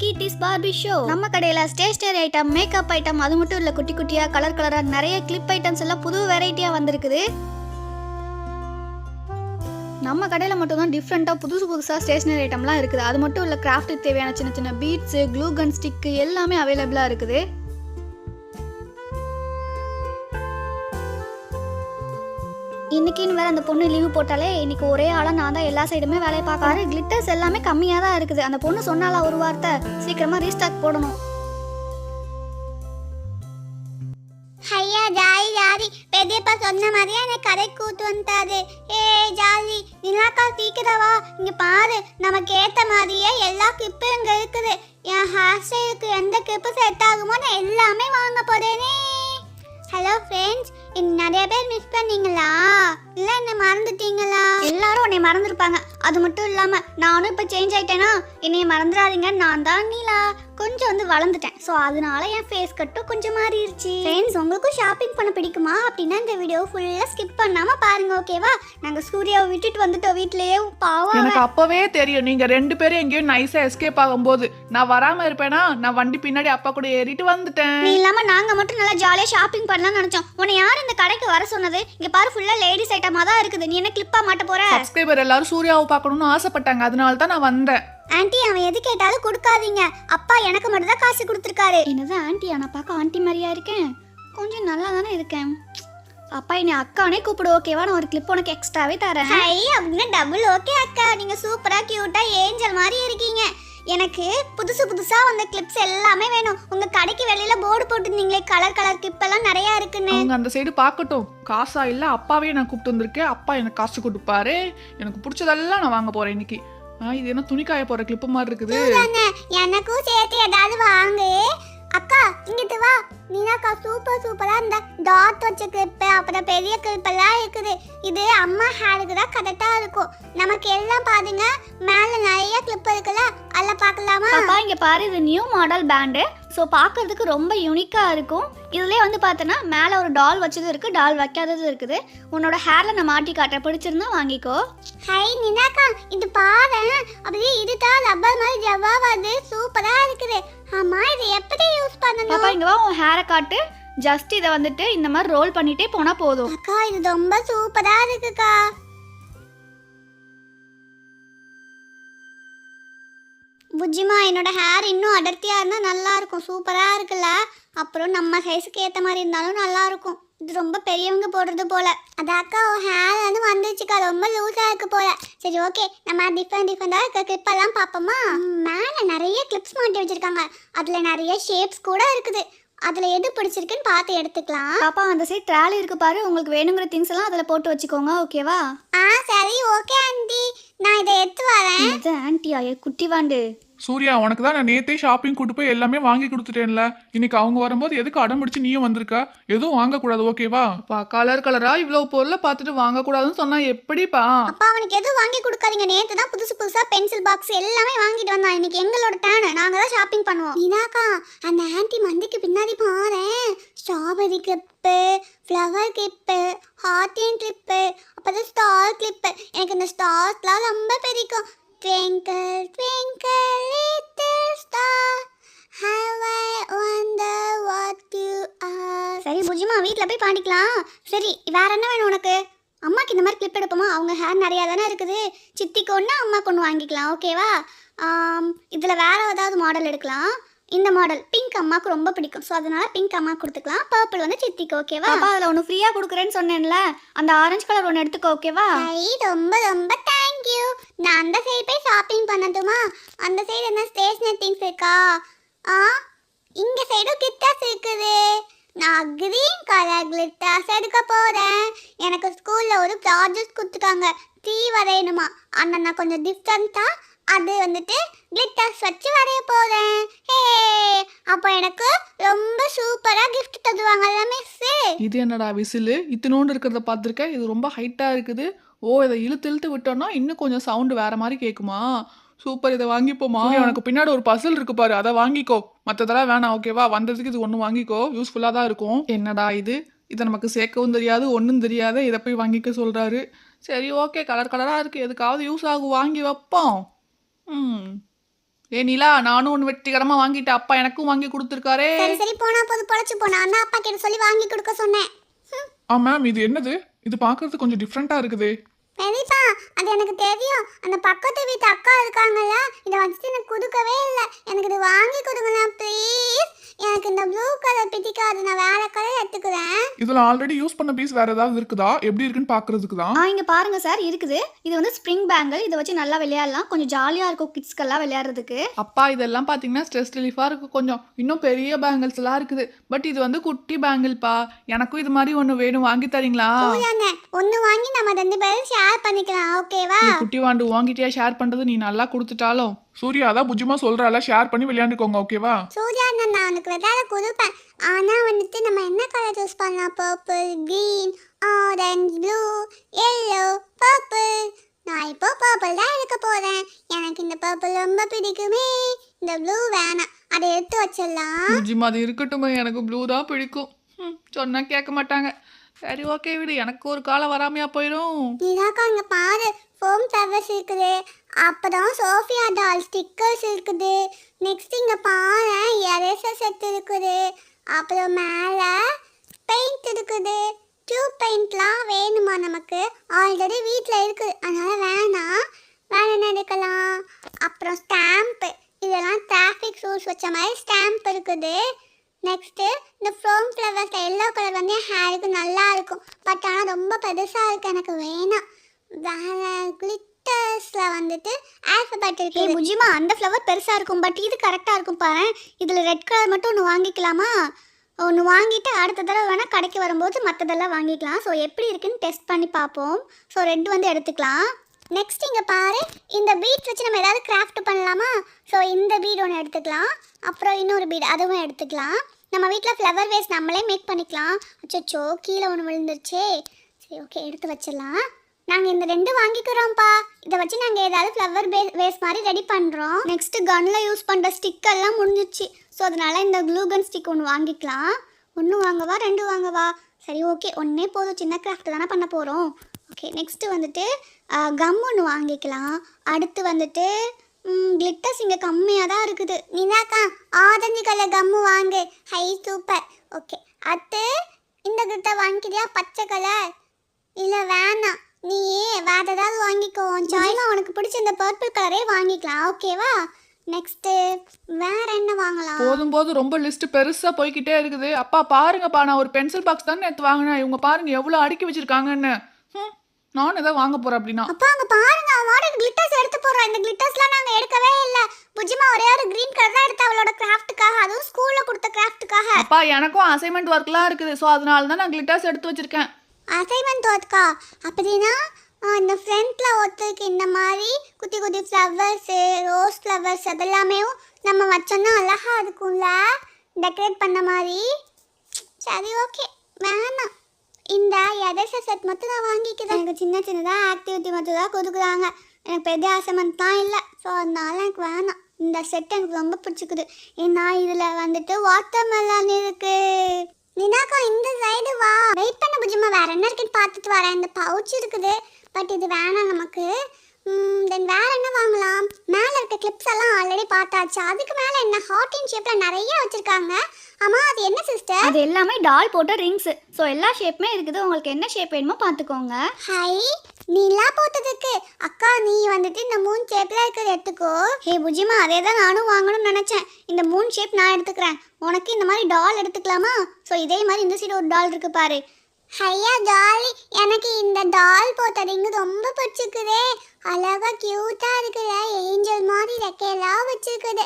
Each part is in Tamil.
Keerthi's Barbie show. நம்ம கடையில ஸ்டேஷனரி ஐட்டம், மேக்கப் ஐட்டம், அது மட்டும் இல்ல குட்டி குட்டியா கலர் கலரா நிறைய கிளிப் ஐட்டம்ஸ் எல்லாம் புது வெரைட்டியா வந்திருக்குது. நம்ம கடையில மட்டும் தான் டிஃப்ரெண்டா புதுசா ஸ்டேஷனரி ஐட்டம்லாம் இருக்குது. அது மட்டும் இல்ல கிராஃப்ட்டுக்கு தேவையான சின்ன சின்ன பீட்ஸ், க்ளூ கன் ஸ்டிக் எல்லாமே அவைலபிளா இருக்குது. இன்னைக்குன்னு வேற அந்த பொண்ணு லீவு போட்டாலே இன்னைக்கு ஒரே ஆளா நான் தான் எல்லா சைடுமே வேலையை பார்க்காரு. கிளிட்டர்ஸ் எல்லாமே கம்மியா தான் இருக்குது. அந்த பொண்ணு சொன்னால ஒரு வார்த்தை சீக்கிரமா ரீஸ்டாக் போடணும். ஐயா ஜாலி ஜாலி, பெரியப்பா சொன்ன மாதிரியே எனக்கு கடை கூட்டு வந்துட்டாரு. ஜாலி நிலாக்கா சீக்கிரவா, இங்க பாரு நமக்கு ஏத்த மாதிரியே எல்லா கிப்பும் இங்க இருக்குது. என் ஹேர் ஸ்டைலுக்கு எந்த கிப்பு செட் ஆகுமோ நான் எல்லாமே வாங்க போறேனே. ஹலோ ஃப்ரெண்ட்ஸ், நிறைய பேர் மிஸ் பண்ணீங்களா இல்ல என்ன மறந்துட்டீங்களா? எல்லாரும் உன்னை மறந்துருப்பாங்க. அது மட்டும் இல்லாம நானும் இப்ப சேஞ்ச் ஆயிட்டேனா, என்னைய மறந்துடாதீங்க. நான் தான் நீலா, கொஞ்சம் வந்து வளர்ந்துட்டேன். ஸோ அதனால என் ஃபேஸ் கட்டும் கொஞ்சம் மாறிடுச்சு. ஃப்ரெண்ட்ஸ், உங்களுக்கும் ஷாப்பிங் பண்ண பிடிக்குமா அப்படின்னா இந்த வீடியோ ஃபுல்லா ஸ்கிப் பண்ணாம பாருங்க, ஓகேவா? நாங்க சூர்யாவை விட்டுட்டு வந்துட்டோம் வீட்லயே. பாவம், எனக்கு அப்பவே தெரியும் நீங்க ரெண்டு பேரும் எங்கேயும் நைஸா எஸ்கேப் ஆகும்போது நான் வராம இருப்பேனா. நான் வண்டி பின்னாடி அப்பா கூட ஏறிட்டு வந்துட்டேன். நீ இல்லாம நாங்க மட்டும் நல்லா ஜாலியா ஷாப்பிங் பண்ணலாம்னு நினைச்சோம். உன்னை யார் இந்த கடைக்கு வர சொன்னது? இங்க பாரு ஃபுல்லா லேடிஸ் ஐட்டமா தான் இருக்குது. நீ என்ன கிளிப்பா மாட்ட போற? சப்ஸ்கிரைபர் எல்லாரும் சூர்யாவை பார்க்கணும்னு ஆசைப்பட்டாங்க, அதனால தான் நான் வந்தேன். ஆன்ட்டி, அவன் எது கேட்டாலும் கொடுக்காதீங்க. அப்பா எனக்கு மட்டும் தான் காசு கொடுத்துருக்காரு. என்னது ஆன்ட்டி? நான் பார்க்க ஆன்ட்டி மாதிரியா இருக்கேன்? கொஞ்சம் நல்லா தானே இருக்கேன். அப்பா என்னை அக்கானே கூப்பிடு, ஓகேவா? நான் ஒரு கிளிப் உனக்கு எக்ஸ்ட்ராவே தரேன். ஹை அப்படின்னா டபுள் ஓகே அக்கா. நீங்க சூப்பரா கியூட்டா ஏஞ்சல் மாதிரி இருக்கீங்க. எனக்கு புதுசா வந்த கிளிப்ஸ் எல்லாமே வேணும். உங்க கடைக்கு வெளியில போர்டு போட்டுருந்தீங்களே கலர் கலர் கிளிப் எல்லாம் நிறைய இருக்குன்னு. அவங்க அந்த சைடு பார்க்கட்டும். காசா இல்ல அப்பாவே நான் கூப்பிட்டு வந்திருக்கேன். அப்பா எனக்கு காசு கொடுப்பாரு. எனக்கு பிடிச்சதெல்லாம் நான் வாங்க போறேன் இன்னைக்கு. இது என்ன துணிக்காய போற கிளிப்பு மாதிரி இருக்குது. எனக்கும் சேர்த்து ஏதாவது வாங்கு. அக்கா இங்கிட்டு வா. நீனாக்கா சூப்பரா இந்த டாட் வச்ச கிளிப்பு, அப்புறம் பெரிய கிளிப் எல்லாம் இருக்குது. இது அம்மா ஹேருக்கு தான் கரெக்டா இருக்கும். நமக்கு எல்லாம் பாருங்க, மேல நிறைய கிளிப் இருக்குல்ல, அதில் பார்க்கலாமா? பாப்பா இங்க பாரு, இது நியூ மாடல் பேண்டு. ஸோ பார்க்கறதுக்கு ரொம்ப யூனிக்கா இருக்கும். இதுலேயே வந்து பார்த்தோன்னா மேலே ஒரு டால் வச்சது இருக்கு, டால் வைக்காதது இருக்குது. உன்னோட ஹேர்ல நான் மாட்டி காட்டுறேன், பிடிச்சிருந்தா வாங்கிக்கோ. ஹை நினாக்கா, இது பாரு, அப்படியே இதுதான் ரப்பர் மாதிரி ஜவ்வாது சூப்பரா இருக்குது. ஆமா, இது எப்படி யூஸ் பண்ணணும்? பாப்பா இங்க வா, உன் ஹேரை காட்டு. ஜஸ்ட் இதை வந்துட்டு இந்த மாதிரி ரோல் பண்ணிட்டே போனா போதும். அக்கா இது ரொம்ப சூப்பரா இருக்குக்கா. புஜ்ஜிமா, என்னோட ஹேர் இன்னும் அடர்த்தியா இருந்தா நல்லா இருக்கும். சூப்பரா இருக்குல்ல? அப்புறம் நம்ம சைஸுக்கு ஏத்த மாதிரி இருந்தாலும் நல்லா இருக்கும். இது ரொம்ப பெரியவங்க போடுறது போல. அதாக்கா ஹேர் வந்து வந்துச்சுக்கா, ரொம்ப லூஸா இருக்கு போல. சரி ஓகே, நம்ம டிஃப்ரெண்டா இருக்க கிளிப் எல்லாம் பார்ப்போமா? மேல நிறைய கிளிப்ஸ் மாட்டி வச்சிருக்காங்க. அதுல நிறைய ஷேப்ஸ் கூட இருக்குது. அதுல எது பிடிச்சிருக்குன்னு பார்த்து எடுத்துக்கலாம். பாப்பா அந்த சைடு ட்ராலி இருக்கு பாரு, உங்களுக்கு வேணுங்கிற திங்ஸ் எல்லாம் அதுல போட்டு வச்சுக்கோங்க, ஓகேவா? சரி ஓகே ஆண்டி, நான் இதை எடுத்து வரேன். இது ஆன்ட்டியா? குட்டி வாண்டு. சூர்யா, உனக்கு தான் நான் நேத்தே ஷாப்பிங் கூட்டு போய் எல்லாமே வாங்கி கொடுத்துட்டேன்ல. இன்னைக்கு அவங்க வரும்போது எதுக்கு அடம் பிடிச்சு நீயும் வந்திருக்க? எதுவும் வாங்கக்கூடாது, ஓகேவா? அப்பா கலர் கலரா இவ்வளவு பொருளை பார்த்துட்டு வாங்கக்கூடாதுன்னு சொன்னா எப்படிப்பா? அப்பா அவனுக்கு எதுவும் வாங்கி கொடுக்காதீங்க. நேத்து தான் புதுசா பென்சில் பாக்ஸ் எல்லாமே வாங்கிட்டு வந்தான். இன்னைக்கு எங்களோட டேர்ன், நாங்க தான் ஷாப்பிங் பண்ணுவோம். இனாக்கா, அந்த ஆன்ட்டி மந்திக்கு பின்னாடி பாறேன். Strawberry clip, flower clip, heart clip, அப்புறம் ஸ்டார் கிளிப்பு. எனக்கு இந்த ஸ்டார்ஸ்லாம் ரொம்ப பிடிக்கும். Twinkle, twinkle, little star, how I wonder what you are. சரி புஜிமா, வீட்டில் போய் பாடிக்கலாம். சரி வேற என்ன வேணும் உனக்கு? அம்மாக்கு இந்த மாதிரி கிளிப் எடுப்போமா? அவங்க ஹேர் நிறையா தானே இருக்குது. சித்திக்கு ஒன்று அம்மாக்கு ஒன்று வாங்கிக்கலாம், ஓகேவா? இதில் வேற ஏதாவது மாடல் எடுக்கலாம். இந்த மாடல் பிங்க் அம்மாவுக்கு ரொம்ப பிடிக்கும். ஸோ அதனால பிங்க் அம்மா கொடுத்துக்கலாம். பர்பிள் வந்து சித்திக்கு, ஓகேவா? பாப்பா அதில் ஒன்று ஃப்ரீயாக கொடுக்குறேன்னு சொன்னேன்ல, அந்த ஆரஞ்சு கலர் ஒன்று எடுத்துக்கோ, ஓகேவா? ரொம்ப தேங்க்யூ. நான் அந்த சைடு போய் ஷாப்பிங் பண்ணட்டுமா? அந்த சைடு என்ன ஸ்டேஷனரி திங்ஸ் இருக்கா? இங்க சைடும் கிளிட்டர்ஸ் இருக்குது. நான் கிரீன் கலர் கிளிட்டர்ஸ் எடுக்க போறேன். எனக்கு ஸ்கூல்ல ஒரு ப்ராஜெக்ட் கொடுத்துருக்காங்க, டீ வரையணுமா. ஆனால் நான் கொஞ்சம் டிஃப்ரெண்டா அது வந்துட்டு கிளிட்டர்ஸ் வச்சு வரைய போறேன். அப்போ எனக்கு ரொம்ப சூப்பரா கிஃப்ட் தருவாங்கல்ல மிஸ். இது என்னடா விசிலு இத்தினோண்டு இருக்கிறத பார்த்துருக்க? இது ரொம்ப ஹைட்டா இருக்குது. இதை இழுத்து விட்டோம்னா இன்னும் கொஞ்சம் சவுண்டு வேற மாதிரி கேட்குமா? சூப்பர், இதை வாங்கிப்போமா? உனக்கு பின்னாடி ஒரு பசில் இருக்கு பாரு, அதை வாங்கிக்கோ. மற்றதெல்லாம் வேணாம், ஓகேவா? வந்ததுக்கு இது ஒன்று வாங்கிக்கோ, யூஸ்ஃபுல்லா தான் இருக்கும். என்னடா இது? இதை நமக்கு சேர்க்கவும் தெரியாது, ஒன்றும் தெரியாது. இதை போய் வாங்கிக்க சொல்றாரு. சரி ஓகே, கலர் கலரா இருக்கு, எதுக்காவது யூஸ் ஆகும், வாங்கி வைப்போம். ஏ நிலா, நானும் ஒன்று வெற்றிகரமாக வாங்கிட்டேன். அப்பா எனக்கும் வாங்கி கொடுத்துருக்காரே. சரி சரி போனா போது பொழைச்சு போனா அண்ணா அப்பா கிட்ட சொல்லி வாங்கி கொடுக்க சொன்னேன். மேம் இது என்னது? இது பார்க்கறது கொஞ்சம் டிஃப்ரெண்டா இருக்குதே. பெரியப்பா அது எனக்கு தெரியும். அந்த பக்கத்து வீட்டு அக்கா இருக்காங்கல்ல, இதை வச்சுட்டு எனக்கு கொடுக்கவே இல்லை. எனக்கு இது வாங்கி கொடுங்களா ப்ளீஸ். எனக்கு இந்த ப்ளூ கலர் பிடிக்காது, நான் வேற கலர் எடுத்துக்கிறேன். இதுல ஆல்ரெடி யூஸ் பண்ண பீஸ் வேற ஏதாவது இருக்குதா? எப்படி இருக்குன்னு பாக்குறதுக்கு தான். இங்கே பாருங்க சார், இருக்குது. இது வந்து ஸ்ப்ரிங் பேங்கிள். இதை வச்சு நல்லா விளையாடலாம். கொஞ்சம் ஜாலியாக இருக்கும் கிட்ஸ்க்கெல்லாம் விளையாடுறதுக்கு. அப்பா இதெல்லாம் பார்த்தீங்கன்னா ஸ்ட்ரெஸ் ரிலீஃபாக இருக்கும் கொஞ்சம். இன்னும் பெரிய பேங்கிள்ஸ் எல்லாம் இருக்குது. பட் இது வந்து குட்டி பேங்கிள்ப்பா. எனக்கும் இது மாதிரி ஒன்று வேணும், வாங்கி தரீங்களா? சூர்யாண்ணே ஒன்று வாங்கி நம்ம 2 பேரும் ஷேர் பண்ணிக்கலாம், ஓகேவா? நீ குட்டி வாண்டு வாங்கிட்டியா? ஷேர் பண்ணுறது நீ நல்லா கொடுத்துட்டாலும். சூர்யா அதான் புஜ்ஜிமா சொல்றால, ஷேர் பண்ணி விளையாண்டுக்கோங்க, ஓகேவா? சூர்யாண்ணா நான் உனக்கு விளையாட கொடுப்பேன். ஆனால் வந்துட்டு நம்ம என்ன கலர் சூஸ் பண்ணலாம்? Purple, green, orange, blue, yellow, purple. நான் இப்போ பர்பிள் தான் எடுக்க போகிறேன். எனக்கு இந்த பர்பிள் ரொம்ப பிடிக்குமே. இந்த ப்ளூ வேணாம், அதை எடுத்து வச்சிடலாம். புஜ்ஜிமா அது இருக்கட்டுமே, எனக்கு ப்ளூ தான் பிடிக்கும். சொன்னால் கேட்க மாட்டாங்க. சரி ஓகே விடு, எனக்கு ஒரு காலம் வராமையா போயிடும். நீதாக்கா இங்கே பாரு, ஃபோம் ஃப்ளவர்ஸ் இருக்குது. அப்புறம் சோஃபியா டால் ஸ்டிக்கர்ஸ் இருக்குது. நெக்ஸ்ட் இங்கே பாரு எரேசர் செட் இருக்குது. அப்புறம் மேலே பெயிண்ட் இருக்குது. டியூப் பெயிண்ட்லாம் வேணுமா நமக்கு? ஆல்ரெடி வீட்டில் இருக்குது, அதனால் வேணாம். வேற என்ன எடுக்கலாம்? அப்புறம் ஸ்டாம்ப்பு, இதெல்லாம் டிராஃபிக் ரூல்ஸ் வச்ச மாதிரி ஸ்டாம்ப் இருக்குது. நெக்ஸ்ட்டு இந்த ஃபோம் ஃப்ளவர்ஸ் எல்லோ கலர் வந்து என் ஹேருக்கு நல்லா இருக்கும். பட் ஆனால் ரொம்ப பெருசாக இருக்குது, எனக்கு வேணாம். வேற கிளிட்டர்ஸில் வந்துட்டு ஆல்ஃபபெட் இருக்கு. புஜிமா, அந்த ஃப்ளவர் பெருசாக இருக்கும், பட் இது கரெக்டாக இருக்கும் பாரு. இதில் ரெட் கலர் மட்டும் ஒன்று வாங்கிக்கலாமா? ஒன்று வாங்கிட்டு அடுத்த தடவை வேணால் கடைக்கு வரும்போது மற்றதெல்லாம் வாங்கிக்கலாம். ஸோ எப்படி இருக்குன்னு டெஸ்ட் பண்ணி பார்ப்போம். ஸோ ரெட் வந்து எடுத்துக்கலாம். நெக்ஸ்ட் இங்கே பாரு, இந்த பீட் வச்சு நம்ம ஏதாவது கிராஃப்ட் பண்ணலாமா? ஸோ இந்த பீட் ஒன்று எடுத்துக்கலாம். அப்புறம் இன்னொரு பீட் அதுவும் எடுத்துக்கலாம். நம்ம வீட்டில் ஃப்ளவர் வேஸ் நம்மளே மேக் பண்ணிக்கலாம். அச்சோ கீழே ஒன்று விழுந்துருச்சே. சரி ஓகே, எடுத்து வச்சிடலாம். நாங்கள் இந்த 2 வாங்கிக்கிறோம்ப்பா. இதை வச்சு நாங்கள் ஏதாவது ஃப்ளவர் வேஸ் மாதிரி ரெடி பண்ணுறோம். நெக்ஸ்ட்டு கன்னில் யூஸ் பண்ணுற ஸ்டிக்கெல்லாம் முடிஞ்சிச்சு. ஸோ அதனால் இந்த க்ளூ கன் ஸ்டிக் ஒன்று வாங்கிக்கலாம். 1 வாங்கவா 2 வாங்கவா? சரி ஓகே, ஒன்றே போதும், சின்ன கிராஃப்ட் தானே பண்ண போகிறோம். ஓகே நெக்ஸ்ட்டு வந்துட்டு கம் ஒன்று வாங்கிக்கலாம். அடுத்து வந்துட்டு கிளிட்டர்ஸ் இங்கே கம்மியாக தான் இருக்குது. நீதாக்கா ஆரஞ்சு கலர் கம்மு வாங்கு. High super. ஓகே அடுத்து இந்த கிட்ட வாங்கிக்கிறியா? பச்சை கலர் இல்லை வேணாம், நீ வேறு ஏதாவது வாங்கிக்கோ. ஜாயிமா, உனக்கு பிடிச்ச இந்த பர்பிள் கலரே வாங்கிக்கலாம், ஓகேவா? நெக்ஸ்ட்டு வேற என்ன வாங்கலாம்? போதும் ரொம்ப லிஸ்ட் பெருசா போய்கிட்டே இருக்குது. அப்பா பாருங்கப்பா, நான் ஒரு பென்சில் பாக்ஸ் தானே எடுத்து வாங்கினேன். இவங்க பாருங்க எவ்வளோ அடுக்கி வச்சிருக்காங்கன்னு. நான் எதாவது வாங்க போறேன் அப்படின்னா. அப்பா அங்க பாருங்க, அவளோட கிளிட்டர்ஸ் எடுத்து போறோம். இந்த கிளிட்டர்ஸ்லாம் நாங்க எடுக்கவே இல்ல. புஜிமா ஒரே ஒரு கிரீன் கலர் தான் எடுத்து அவளோட கிராஃப்ட்டுக்காக, அதுவும் ஸ்கூல்ல கொடுத்த கிராஃப்ட்டுக்காக. அப்பா எனக்கும் அசைன்மெண்ட் ஒர்க்லாம் இருக்குது. ஸோ அதனால தான் நான் கிளிட்டர்ஸ் எடுத்து வச்சிருக்கேன். அசைன்மெண்ட் ஒர்க்கா? அப்படின்னா இந்த ஃப்ரண்ட்ல ஒருத்தருக்கு இந்த மாதிரி குட்டி குட்டி ஃப்ளவர்ஸு, ரோஸ் ஃப்ளவர்ஸ் அதெல்லாமே நம்ம வச்சோம்னா அழகா இருக்கும்ல, டெக்கரேட் பண்ண மாதிரி. சரி ஓகே வேணாம், இந்த எரேசர் செட் மட்டும் நான் வாங்கிக்கிறேன். எனக்கு சின்ன சின்னதாக ஆக்டிவிட்டி மட்டும் தான் கொடுக்குறாங்க. எனக்கு பெரிய அசைன்மெண்ட்லாம் இல்லை. ஸோ அதனால எனக்கு வேணாம். இந்த செட் எனக்கு ரொம்ப பிடிச்சிக்குது. ஏன்னா இதில் வந்துட்டு வாட்டர் மெலன் இருக்கு. நினாக்கா இந்த சைடு வா. வெயிட் பண்ண புஜிமா, வேற என்ன இருக்குன்னு பார்த்துட்டு வரேன். இந்த பவுச் இருக்குது, பட் இது வேணாம் நமக்கு. தென் வேற என்ன வாங்கலாம்? மேலே இருக்க கிளிப்ஸ் எல்லாம் ஆல்ரெடி பார்த்தாச்சு. அதுக்கு மேலே என்ன ஹார்டின் ஷேப்பில் நிறைய வச்சுருக்காங்க. ஆமாம் அது என்ன சிஸ்டர்? அது எல்லாமே டால் போட்ட ரிங்ஸு. ஸோ எல்லா ஷேப்புமே இருக்குது. உங்களுக்கு என்ன ஷேப் வேணுமோ பார்த்துக்கோங்க. ஹை நீலா போட்டதுக்கு அக்கா, நீ வந்துட்டு இந்த 3 ஷேப்பில் இருக்கிறது எடுத்துக்கோ. ஹே புஜிமா, அதே தான் நானும் வாங்கணும்னு நினச்சேன். இந்த 3 ஷேப் நான் எடுத்துக்கிறேன். உனக்கு இந்த மாதிரி டால் எடுத்துக்கலாமா? ஸோ இதே மாதிரி இந்த சைடு ஒரு டால் இருக்கு பாரு. ஹையா ஜாலி. எனக்கு இந்த டால் போட்ட ரிங்கு ரொம்ப பிடிச்சிருக்குதே. அழகா க்யூட்டாக இருக்குல்ல, ஏஞ்சல் மாதிரி ரெக்கையெல்லாம் வச்சிருக்குது.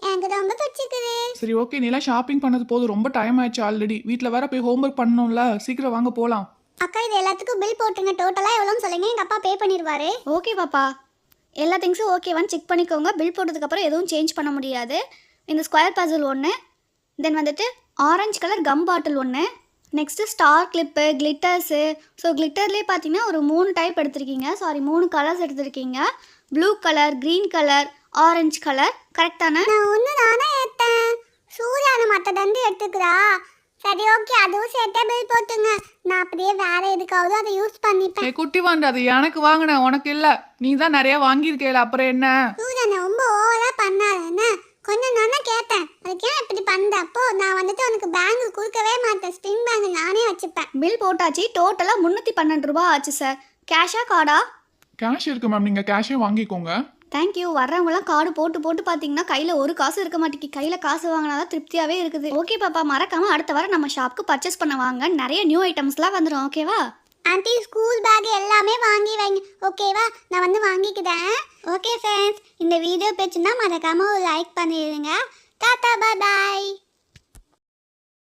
எனக்கு ரொம்ப பிடிச்சிருக்குது. சரி ஓகே, நீலாம் ஷாப்பிங் பண்ணது போதும், ரொம்ப டைம் ஆயிடுச்சு ஆல்ரெடி. வீட்டில் வேற போய் ஹோம்ஒர்க் பண்ணணும்ல, சீக்கிரம் வாங்க போகலாம். அக்கா இது எல்லாத்துக்கும் பில் போட்டுருங்க. டோட்டலாக எவ்வளோன்னு சொல்லுங்க, எங்கள் அப்பா பே பண்ணிடுவாரு. ஓகே பாப்பா, எல்லா திங்ஸும் ஓகேவான்னு செக் பண்ணிக்கோங்க. பில் போட்டதுக்கப்புறம் எதுவும் சேஞ்ச் பண்ண முடியாது. இந்த ஸ்கொயர் பசில் 1, தென் வந்துட்டு orange colour gum bottle 1, next star clip, glitters. So கிளிட்டர்லேயே பார்த்தீங்கன்னா ஒரு 3 டைப் எடுத்திருக்கீங்க. 3 கலர்ஸ் எடுத்திருக்கீங்க. Blue colour, green colour, orange colour. கரெக்டான? நான் ஒன்று தானே எடுத்தேன். சூர்யான மற்ற தண்டு எடுத்துக்கிறா. சரி ஓகே, அதுவும் சேர்த்தே பில் போட்டுங்க. நான் அப்படியே வேற எதுக்காவது அதை யூஸ் பண்ணிப்பேன். குட்டி வாண்டு அது எனக்கு வாங்கினேன், உனக்கு இல்லை. நீ தான் நிறைய வாங்கியிருக்கேல, அப்புறம் என்ன? சூர்யா ரொம்ப ஓவரா பண்ணாத. பண்ணாதானே கொஞ்சம் நானே கேட்டேன். அதுக்கு ஏன் இப்படி பண்ண? அப்போ நான் வந்துட்டு உனக்கு பேங்கிள் கொடுக்கவே மாட்டேன். ஸ்பின் பேங்கிள் நானே வச்சுப்பேன். பில் போட்டாச்சு. டோட்டலாக 312 ரூபா ஆச்சு சார். கேஷா கார்டா? கேஷ் இருக்கு மேம், நீங்கள் கேஷே வாங்கிக்கோங்க. தேங்க்யூ. வர்றவங்களாம் கார்டு போட்டு போட்டு பார்த்தீங்கன்னா கையில் ஒரு காசு இருக்க மாட்டேங்கி. கையில் காசு வாங்கினா தான் திருப்தியாகவே இருக்குது. ஓகே பாப்பா, மறக்காமல் அடுத்த வாரம் நம்ம ஷாப்புக்கு பர்ச்சேஸ் பண்ண வாங்க. நிறைய நியூ ஐட்டம்ஸ்லாம் வந்துடும். ஓகேவா? ஆண்டி ஸ்கூல் பேக் எல்லாமே வாங்கி வைங்க. ஓகேவா? நான் வந்து வாங்கிக்கிறேன். ஓகே ஃப்ரெண்ட்ஸ், இந்த வீடியோ பிடிச்சிருந்தா மறக்காம ஒரு லைக் பண்ணிடுங்க. டாடா, பாய் பாய்.